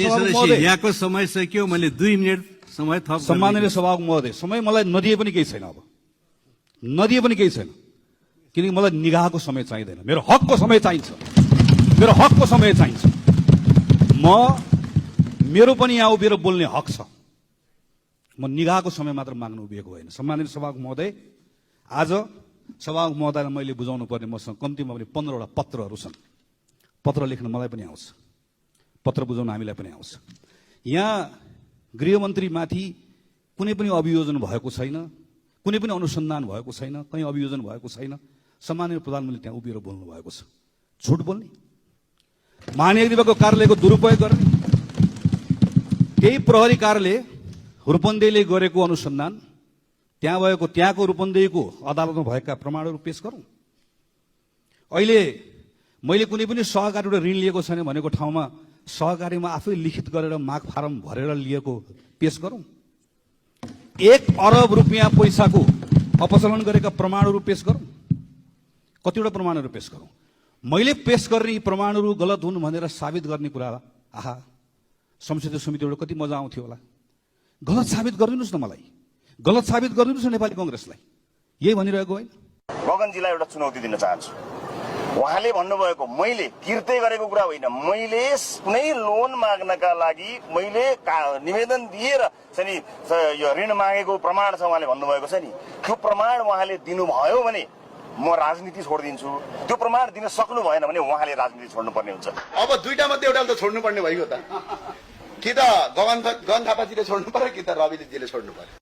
यहाँको समय सकियो मैले 2 मिनेट समय थप सम्माननीय सभामुख महोदय समय मलाई नदिए पनि केही छैन अब नदिए पनि केही छैन किनकि मलाई निगाहको समय चाहिँदैन मेरो हकको समय चाहिन्छ मेरो हकको समय चाहिन्छ मेरो पनि यहाँ उभिएर बोल्ने हक छ म निगाहको समय मात्र माग्न उभिएको होइन सम्माननीय सभामुख महोदय आज सभामुख महोदयलाई मैले बुझाउनु पर्ने मसँग कम्तीमा पनि 15 वटा पत्रहरू छन् पत्र लेख्न मलाई पनि आउँछ पत्र बुझाउन हामीलाई पनि आउँछ यहाँ गृहमन्त्रीमाथि कुनै पनि अभियोजन भएको छैन कुनै पनि अनुसन्धान भएको छैन कहीँ अभियोजन भएको छैन सम्माननीय प्रधानमन्त्री त्यहाँ उभिएर बोल्नु भएको छ झुट बोल्ने महाधिवक्ताको कार्यालयको दुरुपयोग गर्ने त्यही प्रहरी कार्यालय रूपन्देहीले गरेको अनुसन्धान त्यहाँको रूपन्देहीको अदालतमा भएका प्रमाणहरू पेश गरौँ अहिले मैले कुनै पनि सहकारीबाट ऋण लिएको छैन भनेको ठाउँमा सहकारीमा आफै लिखित गरेर माग फारम भरेर लिएको पेश गरौँ 1 अरब रुपियाँ पैसाको अपचलन गरेका प्रमाणहरू पेश गरौँ कतिवटा प्रमाणहरू पेश गरौँ मैले पेश गर्ने यी प्रमाणहरू गलत हुन् भनेर साबित गर्ने कुरा आहा संसदीय समितिबाट कति मजा आउँथ्यो होला गलत साबित गरिदिनुस् न मलाई गलत साबित गरिदिनुस् न नेपाली कांग्रेसलाई यही भनिरहेको होइन गगनजीलाई एउटा चुनौती दिन चाहन्छु उहाँले भन्नुभएको मैले तिर्दै गरेको कुरा होइन मैले कुनै लोन माग्नका लागि मैले निवेदन दिएर चाहिँ यो ऋण मागेको प्रमाण छ उहाँले भन्नुभएको छ नि त्यो प्रमाण उहाँले दिनुभयो भने म राजनीति छोड्दिन्छु त्यो प्रमाण दिन सक्नु भएन भने उहाँले राजनीति छोड्नु पर्ने हुन्छ अब दुईटा मध्ये एउटा त छोड्नु पर्ने भइगयो त कि त गगन थापाजीले छोड्नु पर्यो कि त रविजीले छोड्नु पर्यो